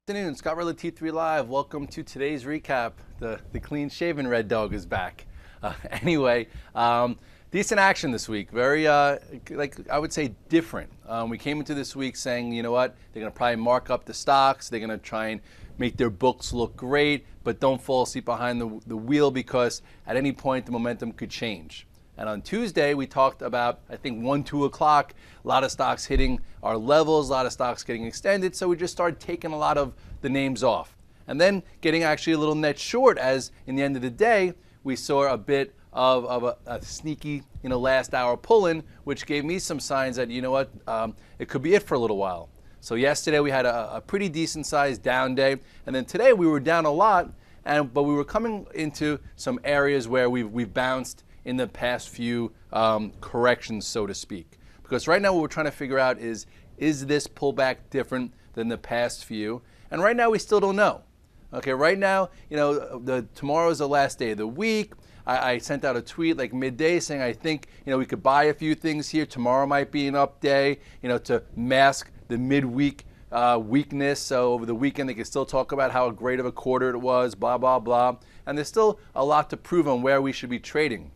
Afternoon, Scott Redler, T3 Live. Welcome to today's recap. The clean-shaven Red Dog is back. Decent action this week. Very, like I would say, different. We came into this week saying, you know what, they're going to probably mark up the stocks. They're going to try and make their books look great, but don't fall asleep behind the wheel because at any point the momentum could change. And on Tuesday, we talked about, I think, 1, 2 o'clock, a lot of stocks hitting our levels, a lot of stocks getting extended. So we just started taking a lot of the names off. And then getting actually a little net short as in the end of the day, we saw a bit of a sneaky, last hour pull-in, which gave me some signs that, you know what, it could be it for a little while. So yesterday we had a pretty decent sized down day. And then today we were down a lot, but we were coming into some areas where we've bounced in the past few corrections, so to speak. Because right now what we're trying to figure out is this pullback different than the past few? And right now we still don't know. Okay, right now, tomorrow is the last day of the week. I sent out a tweet like midday saying I think, we could buy a few things here. Tomorrow might be an up day, to mask the midweek weakness. So over the weekend they can still talk about how great of a quarter it was, blah, blah, blah. And there's still a lot to prove on where we should be trading.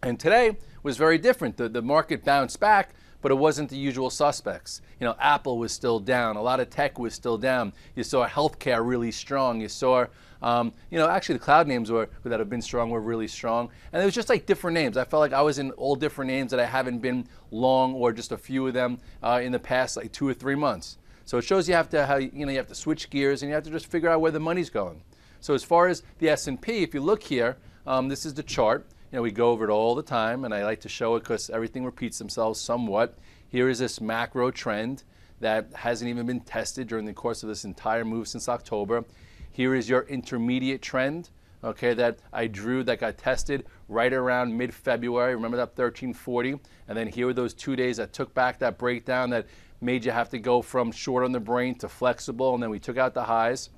And today was very different. The market bounced back, but it wasn't the usual suspects. Apple was still down. A lot of tech was still down. You saw healthcare really strong. You saw, actually the cloud names that have been strong were really strong. And it was just like different names. I felt like I was in all different names that I haven't been long or just a few of them in the past like 2 or 3 months. So it shows you have to switch gears and you have to just figure out where the money's going. So as far as the S&P, if you look here, this is the chart. We go over it all the time, and I like to show it because everything repeats themselves somewhat. Here is this macro trend that hasn't even been tested during the course of this entire move since October. Here is your intermediate trend, okay, that I drew that got tested right around mid-February. Remember that 1340? And then here were those 2 days that took back that breakdown that made you have to go from short on the brain to flexible, and then we took out the highs.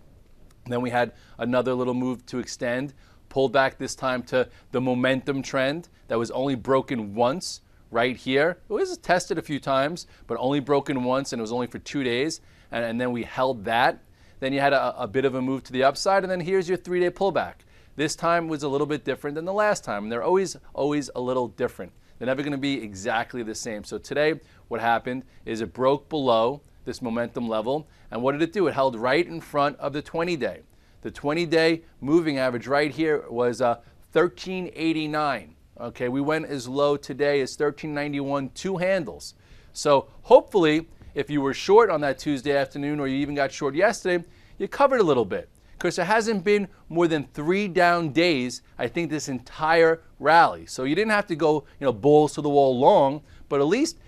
And then we had another little move to extend. Pulled back this time to the momentum trend that was only broken once right here. It was tested a few times, but only broken once, and it was only for 2 days. And then we held that. Then you had a bit of a move to the upside, and then here's your 3-day pullback. This time was a little bit different than the last time, and they're always a little different. They're never going to be exactly the same. So today, what happened is it broke below this momentum level, and what did it do? It held right in front of the 20-day. The 20-day moving average right here was 1389. Okay, we went as low today as 1391, 2 handles. So hopefully, if you were short on that Tuesday afternoon or you even got short yesterday, you covered a little bit. Because there hasn't been more than 3 down days, I think, this entire rally. So you didn't have to go, balls to the wall long, but at least,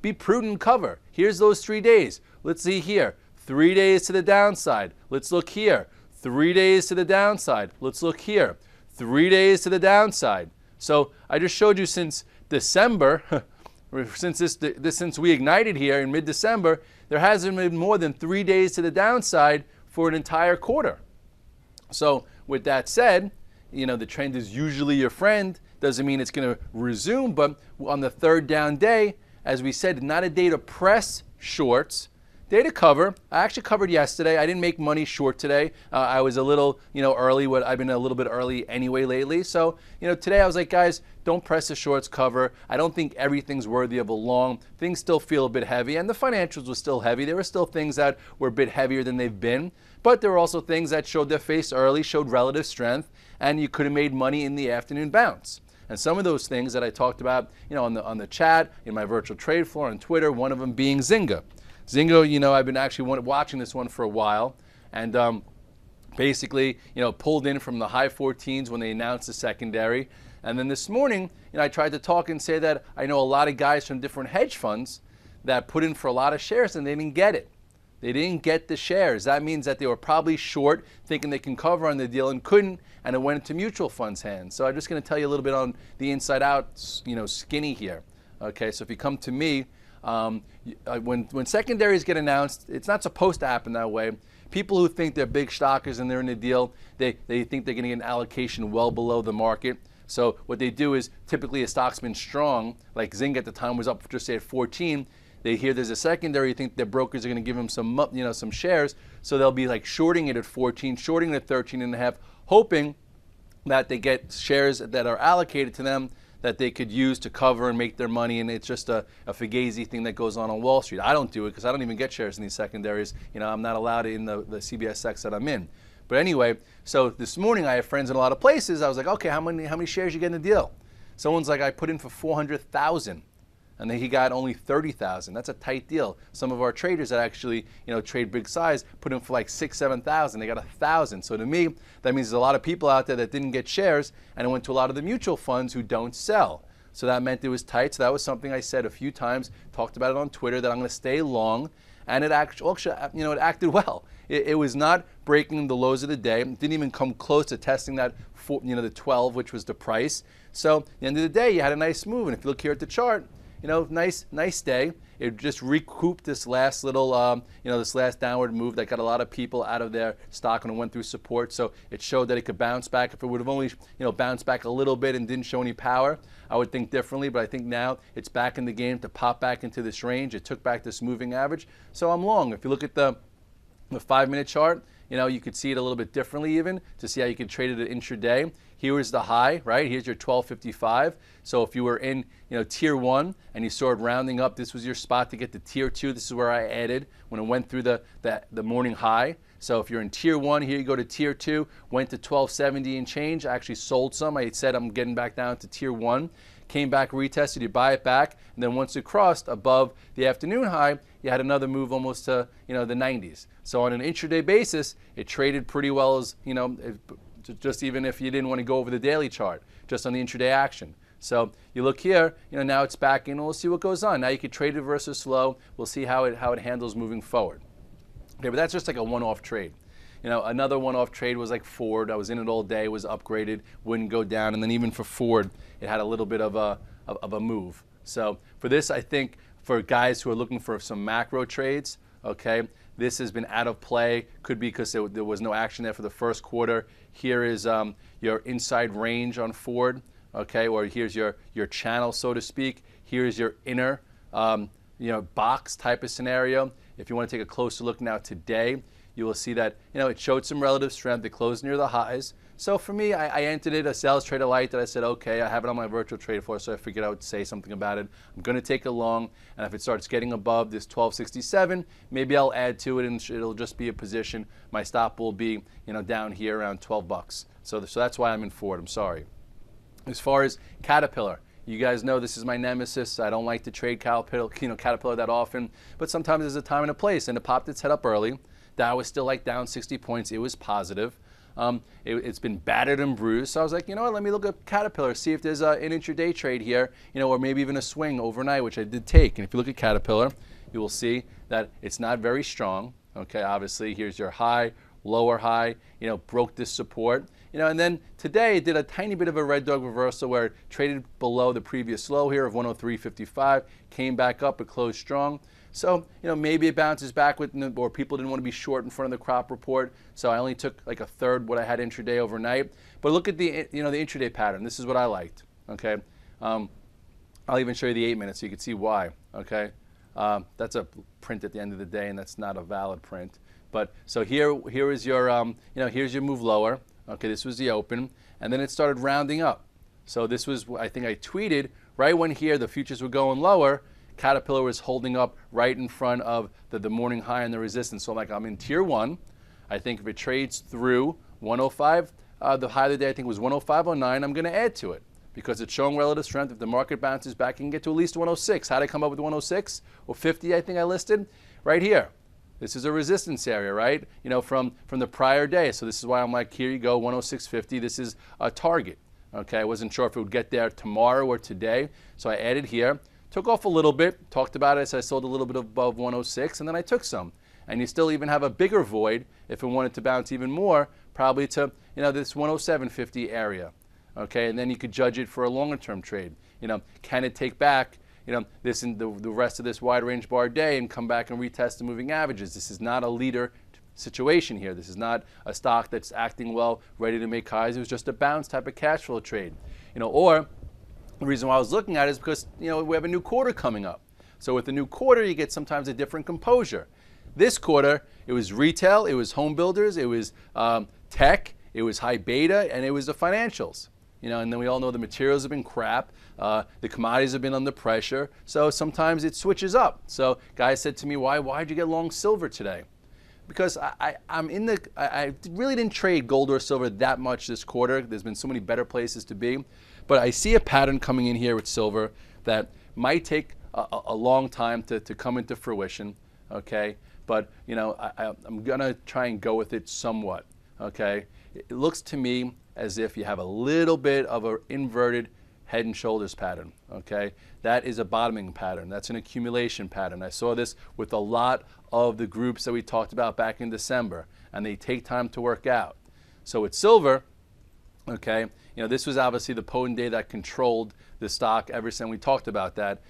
be prudent and cover. Here's those 3 days. Let's see here. 3 days to the downside. Let's look here. 3 days to the downside. Let's look here. 3 days to the downside. So I just showed you since December, since we ignited here in mid-December, there hasn't been more than 3 days to the downside for an entire quarter. So with that said, the trend is usually your friend. Doesn't mean it's going to resume, but on the 3rd down day, as we said, not a day to press shorts. Day to cover. I actually covered yesterday. I didn't make money short today. I was a little, early. I've been a little bit early anyway lately. So, today I was like, guys, don't press the shorts cover. I don't think everything's worthy of a long. Things still feel a bit heavy, and the financials were still heavy. There were still things that were a bit heavier than they've been, but there were also things that showed their face early, showed relative strength, and you could have made money in the afternoon bounce. And some of those things that I talked about, on the chat, in my virtual trade floor, on Twitter, one of them being Zynga. Zynga, I've been actually watching this one for a while, and basically, pulled in from the high 14s when they announced the secondary. And then this morning, I tried to talk and say that I know a lot of guys from different hedge funds that put in for a lot of shares and they didn't get it. They didn't get the shares. That means that they were probably short, thinking they can cover on the deal and couldn't, and it went into mutual funds' hands. So I'm just going to tell you a little bit on the inside out, skinny here. Okay, so if you come to me, when secondaries get announced, it's not supposed to happen that way. People who think they're big stockers and they're in the deal, they think they're going to get an allocation well below the market. So what they do is typically a stock's been strong, like Zynga at the time was up just say at 14, They hear there's a secondary, you think their brokers are going to give them some, some shares, so they'll be like shorting it at 14, shorting it at 13 and a half, hoping that they get shares that are allocated to them that they could use to cover and make their money, and it's just a fugazi thing that goes on Wall Street. I don't do it because I don't even get shares in these secondaries. I'm not allowed in the CBSX that I'm in. But anyway, so this morning I have friends in a lot of places. I was like, okay, how many shares you get in the deal? Someone's like, I put in for 400,000. And then he got only 30,000. That's a tight deal. Some of our traders that actually, trade big size put in for like 6,000, 7,000. They got 1,000. So to me, that means there's a lot of people out there that didn't get shares, and it went to a lot of the mutual funds who don't sell. So that meant it was tight. So that was something I said a few times, talked about it on Twitter, that I'm going to stay long. And it actually, it acted well. It was not breaking the lows of the day. It didn't even come close to testing that, the 12, which was the price. So at the end of the day, you had a nice move. And if you look here at the chart, nice day. It just recouped this last little, this last downward move that got a lot of people out of their stock when it went through support. So it showed that it could bounce back. If it would have only, bounced back a little bit and didn't show any power, I would think differently. But I think now it's back in the game to pop back into this range. It took back this moving average. So I'm long. If you look at the 5-minute chart, you could see it a little bit differently even to see how you can trade it at intraday. Here is the high, right? Here's your 1255. So if you were in, tier 1 and you saw it rounding up, this was your spot to get to tier 2. This is where I added when it went through the morning high. So if you're in tier 1, here you go to tier 2, went to 1270 and change. I actually sold some. I said I'm getting back down to tier 1. Came back, retested, you buy it back, and then once it crossed above the afternoon high, you had another move almost to, the 90s. So on an intraday basis, it traded pretty well as, just even if you didn't want to go over the daily chart, just on the intraday action. So you look here, now it's back in, and we'll see what goes on. Now you can trade it versus slow. We'll see how it handles moving forward. Okay, but that's just like a one-off trade. Another one-off trade was like Ford. I was in it all day, was upgraded, wouldn't go down, and then even for Ford, it had a little bit of a move. So for this, I think for guys who are looking for some macro trades, okay, this has been out of play. Could be because there was no action there for the first quarter. Here is your inside range on Ford, okay, or here's your channel, so to speak. Here's your inner, box type of scenario. If you want to take a closer look now today, you will see that, it showed some relative strength. It closed near the highs. So for me, I entered it, a sales trade light that I said, okay, I have it on my virtual trade floor, so I figured I would say something about it. I'm going to take it long, and if it starts getting above this 1267, maybe I'll add to it, and it'll just be a position. My stop will be, down here around 12 bucks. So that's why I'm in Ford. I'm sorry. As far as Caterpillar, you guys know this is my nemesis. I don't like to trade Caterpillar that often, but sometimes there's a time and a place, and it popped its head up early. Dow was still like down 60 points. It was positive. It's been battered and bruised. So I was like, let me look at Caterpillar, see if there's an intraday trade here, or maybe even a swing overnight, which I did take. And if you look at Caterpillar, you will see that it's not very strong. Okay, obviously, here's your high, lower high, broke this support. And then today it did a tiny bit of a red dog reversal where it traded below the previous low here of 103.55, came back up, it closed strong. So, maybe it bounces back or people didn't want to be short in front of the crop report. So I only took like a third what I had intraday overnight. But look at the intraday pattern. This is what I liked, okay? I'll even show you the 8 minutes so you can see why, okay? That's a print at the end of the day, and that's not a valid print. But so here is your, here's your move lower. Okay, this was the open, and then it started rounding up. So this was, I think I tweeted, right when here the futures were going lower, Caterpillar was holding up right in front of the morning high and the resistance. So I'm in tier 1. I think if it trades through 105, the high of the day I think was 105.09, I'm going to add to it because it's showing relative strength. If the market bounces back, you can get to at least 106. How did I come up with 106? Or 50, I think I listed? Right here. This is a resistance area, right? From the prior day. So this is why I'm like, here you go, 106.50. This is a target. Okay, I wasn't sure if it would get there tomorrow or today. So I added here. Took off a little bit, talked about it, so I sold a little bit above 106, and then I took some. And you still even have a bigger void if it wanted to bounce even more, probably to this 107.50 area. Okay, and then you could judge it for a longer term trade. Can it take back this and the rest of this wide range bar day and come back and retest the moving averages? This is not a leader situation here. This is not a stock that's acting well, ready to make highs. It was just a bounce type of cash flow trade. Or the reason why I was looking at it is because we have a new quarter coming up. So with the new quarter, you get sometimes a different composure. This quarter, it was retail, it was home builders, it was tech, it was high beta, and it was the financials. And then we all know the materials have been crap. The commodities have been under pressure. So sometimes it switches up. So guys said to me, why'd you get long silver today? Because I really didn't trade gold or silver that much this quarter. There's been so many better places to be. But I see a pattern coming in here with silver that might take a long time to come into fruition, okay? But, I'm going to try and go with it somewhat, okay? It looks to me as if you have a little bit of an inverted head and shoulders pattern, okay? That is a bottoming pattern. That's an accumulation pattern. I saw this with a lot of the groups that we talked about back in December, and they take time to work out. So with silver, okay, this was obviously the potent day that controlled the stock ever since we talked about that,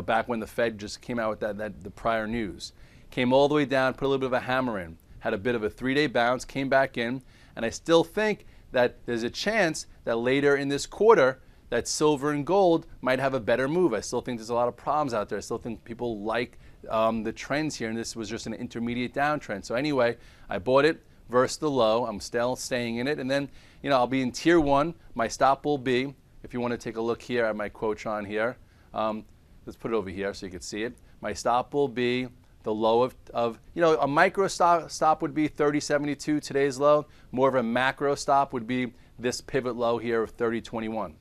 back when the Fed just came out with the prior news. Came all the way down, put a little bit of a hammer in, had a bit of a 3-day bounce, came back in, and I still think that there's a chance that later in this quarter that silver and gold might have a better move. I still think there's a lot of problems out there. I still think people like the trends here, and this was just an intermediate downtrend. So anyway, I bought it versus the low. I'm still staying in it, and then I'll be in tier 1. My stop will be, if you want to take a look here at my Quotron here, let's put it over here so you can see it. My stop will be the low of a micro stop would be 30.72, today's low. More of a macro stop would be this pivot low here of 30.21.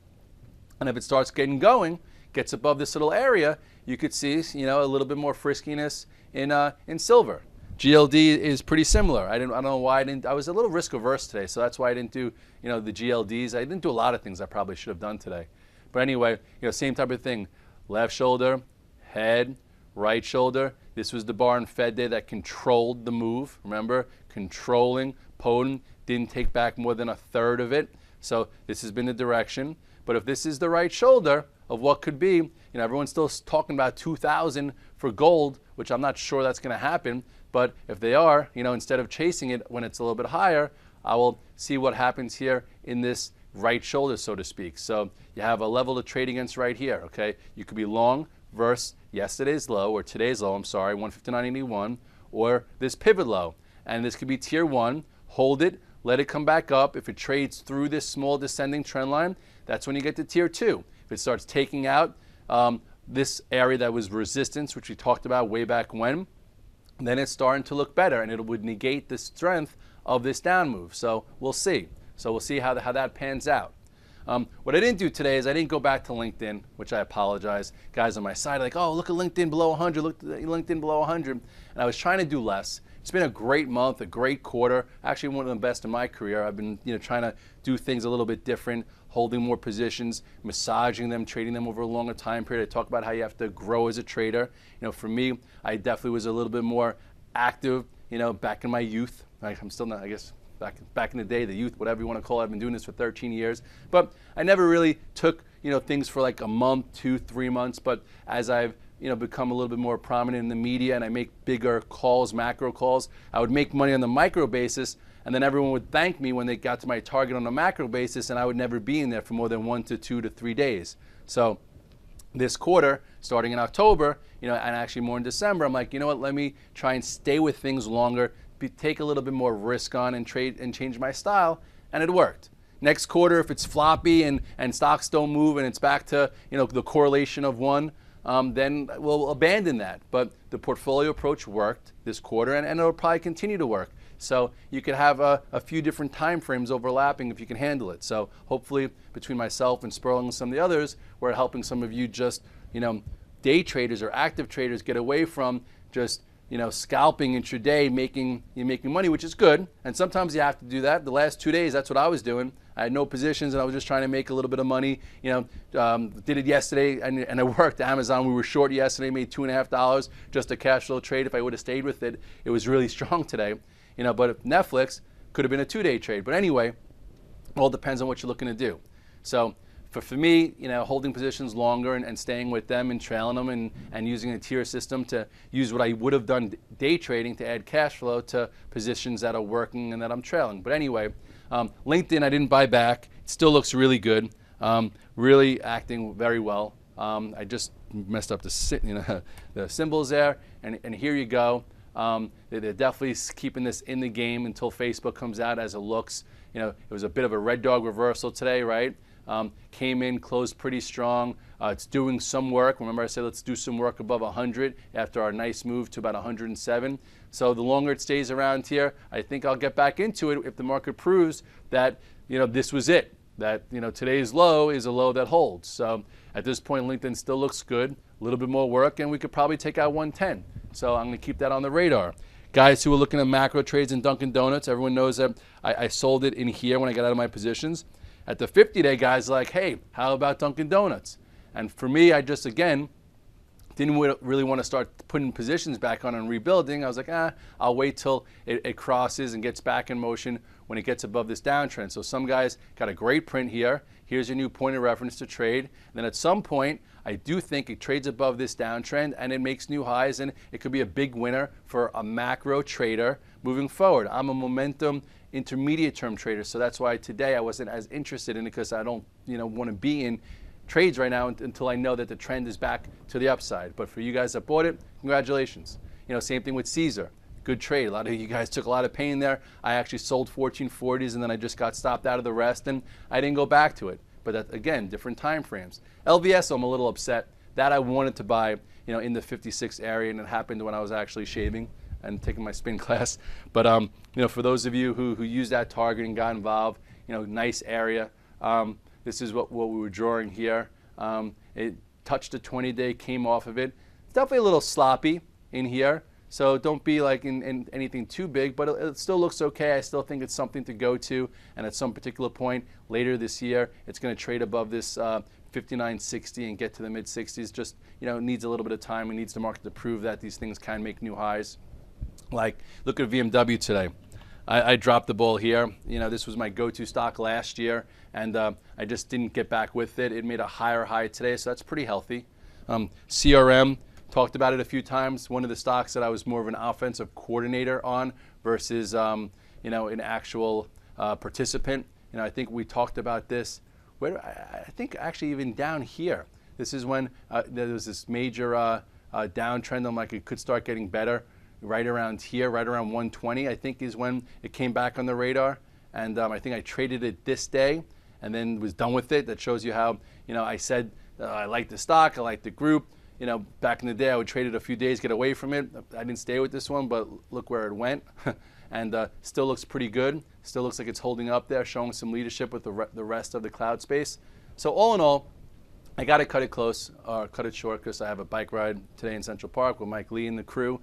And if it starts getting going, gets above this little area, you could see a little bit more friskiness in silver. GLD is pretty similar. I don't know why I was a little risk averse today, so that's why I didn't do the GLDs. I didn't do a lot of things I probably should have done today. But anyway, same type of thing. Left shoulder, head, right shoulder. This was the bar and Fed day that controlled the move. Remember, controlling, potent, didn't take back more than a third of it. So this has been the direction. But if this is the right shoulder of what could be, everyone's still talking about 2,000 for gold, which I'm not sure that's going to happen. But if they are, instead of chasing it when it's a little bit higher, I will see what happens here in this right shoulder, so to speak. So you have a level to trade against right here, okay? You could be long versus yesterday's low, or today's low, 159.81, or this pivot low. And this could be tier 1, hold it, let it come back up. If it trades through this small descending trend line, that's when you get to tier 2. If it starts taking out this area that was resistance, which we talked about way back when, then it's starting to look better, and it would negate the strength of this down move. So we'll see. So we'll see how that pans out. What I didn't do today is I didn't go back to LinkedIn, which I apologize. Guys on my side are like, oh, look at LinkedIn below 100, look at LinkedIn below 100. And I was trying to do less. It's been a great month, a great quarter, actually one of the best in my career. I've been trying to do things a little bit different, holding more positions, massaging them, trading them over a longer time period. I talk about how you have to grow as a trader. For me, I definitely was a little bit more active, back in my youth. I'm still not, I guess, back in the day, the youth, whatever you want to call it. I've been doing this for 13 years. But I never really took, things for like a month, 2, 3 months. But as I've, become a little bit more prominent in the media and I make bigger calls, macro calls, I would make money on the micro basis, and then everyone would thank me when they got to my target on the macro basis, and I would never be in there for more than 1 to 2 to 3 days. So this quarter, starting in October, and actually more in December, I'm like, you know what, let me try and stay with things longer, take a little bit more risk on and trade and change my style, and it worked. Next quarter, if it's floppy and stocks don't move and it's back to the correlation of 1, then we'll abandon that. But the portfolio approach worked this quarter, and it'll probably continue to work. So you could have a few different time frames overlapping if you can handle it. So hopefully between myself and Sperling and some of the others, we're helping some of you just day traders or active traders get away from just scalping intraday, making money, which is good. And sometimes you have to do that. The last 2 days, that's what I was doing. I had no positions, and I was just trying to make a little bit of money. Did it yesterday, and it worked. Amazon, we were short yesterday, made $2.50 just a cash flow trade. If I would have stayed with it, it was really strong today. But if Netflix could have been a 2-day trade. But anyway, all depends on what you're looking to do. So for me, holding positions longer and staying with them and trailing them and using a tier system to use what I would have done day trading to add cash flow to positions that are working and that I'm trailing. But anyway, LinkedIn I didn't buy back. It still looks really good. Really acting very well. I just messed up the symbols there, and here you go. They're definitely keeping this in the game until Facebook comes out as it looks. It was a bit of a red dog reversal today, right? Came in, closed pretty strong. It's doing some work. Remember I said let's do some work above 100 after our nice move to about 107. So the longer it stays around here, I think I'll get back into it if the market proves that this was it. That today's low is a low that holds. So at this point, LinkedIn still looks good. A little bit more work, and we could probably take out 110. So I'm going to keep that on the radar. Guys who are looking at macro trades in Dunkin' Donuts, everyone knows that I sold it in here when I got out of my positions. At the 50-day, guys are like, hey, how about Dunkin' Donuts? And for me, I just, again, didn't really want to start putting positions back on and rebuilding. I was like, I'll wait till it crosses and gets back in motion when it gets above this downtrend. So some guys got a great print here. Here's your new point of reference to trade. And then at some point, I do think it trades above this downtrend and it makes new highs, and it could be a big winner for a macro trader moving forward. I'm a momentum intermediate term trader, so that's why today I wasn't as interested in it, because I don't want to be in trades right now until I know that the trend is back to the upside. But for you guys that bought it, congratulations. Same thing with Caesar. Good trade. A lot of you guys took a lot of pain there. I actually sold 1440s and then I just got stopped out of the rest and I didn't go back to it. But that, again, different time frames. LVS, I'm a little upset. That I wanted to buy, in the 56 area, and it happened when I was actually shaving and taking my spin class. But for those of you who used that target and got involved, nice area. This is what we were drawing here. It touched the 20-day, came off of it. It's definitely a little sloppy in here. So don't be like in anything too big, but it still looks okay. I still think it's something to go to. And at some particular point later this year, it's going to trade above this 59.60 and get to the mid-60s. Just, needs a little bit of time. It needs the market to prove that these things can make new highs. Like, look at VMW today. I dropped the ball here. This was my go-to stock last year, and I just didn't get back with it. It made a higher high today, so that's pretty healthy. CRM, talked about it a few times. One of the stocks that I was more of an offensive coordinator on versus, an actual participant. I think we talked about this. I think actually even down here. This is when there was this major downtrend. I'm like, it could start getting better. Right around here, right around 120, I think is when it came back on the radar. And I think I traded it this day and then was done with it. That shows you how, I said I like the stock, I like the group. Back in the day, I would trade it a few days, get away from it. I didn't stay with this one, but look where it went. And still looks pretty good. Still looks like it's holding up there, showing some leadership with the rest of the cloud space. So all in all, I got to cut it close, or cut it short, because I have a bike ride today in Central Park with Mike Lee and the crew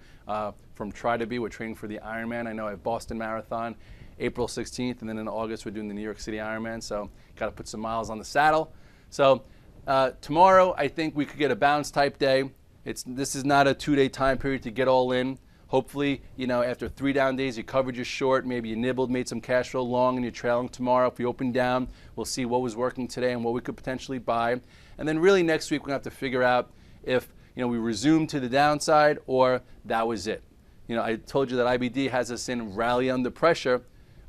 from Try to Be. We're training for the Ironman. I know I have Boston Marathon, April 16th, and then in August we're doing the New York City Ironman. So got to put some miles on the saddle. So tomorrow I think we could get a bounce type day. This is not a 2-day time period to get all in. Hopefully, after 3 down days, you covered your short, maybe you nibbled, made some cash flow long, and you're trailing tomorrow. If we open down, we'll see what was working today and what we could potentially buy. And then really next week, we're going to have to figure out if, we resume to the downside or that was it. I told you that IBD has us in rally under pressure.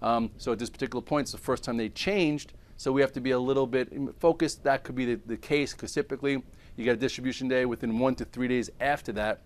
So at this particular point, it's the first time they changed. So we have to be a little bit focused. That could be the case, because typically you get a distribution day within 1 to 3 days after that.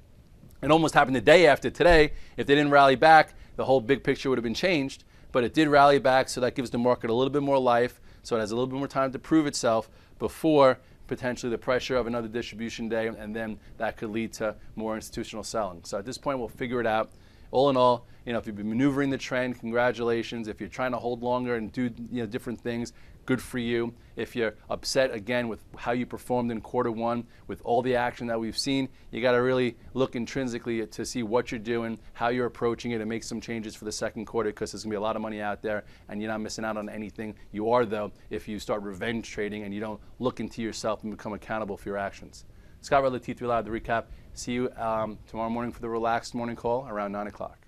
It almost happened the day after today. If they didn't rally back, the whole big picture would have been changed. But it did rally back, so that gives the market a little bit more life. So it has a little bit more time to prove itself before potentially the pressure of another distribution day, and then that could lead to more institutional selling. So at this point, we'll figure it out. All in all, if you've been maneuvering the trend, congratulations. If you're trying to hold longer and do different things, good for you. If you're upset again with how you performed in Q1 with all the action that we've seen, you got to really look intrinsically to see what you're doing, how you're approaching it, and make some changes for the second quarter, because there's going to be a lot of money out there and you're not missing out on anything. You are, though, if you start revenge trading and you don't look into yourself and become accountable for your actions. Scott Redler, T3 Live, the recap. See you tomorrow morning for the relaxed morning call around 9 o'clock.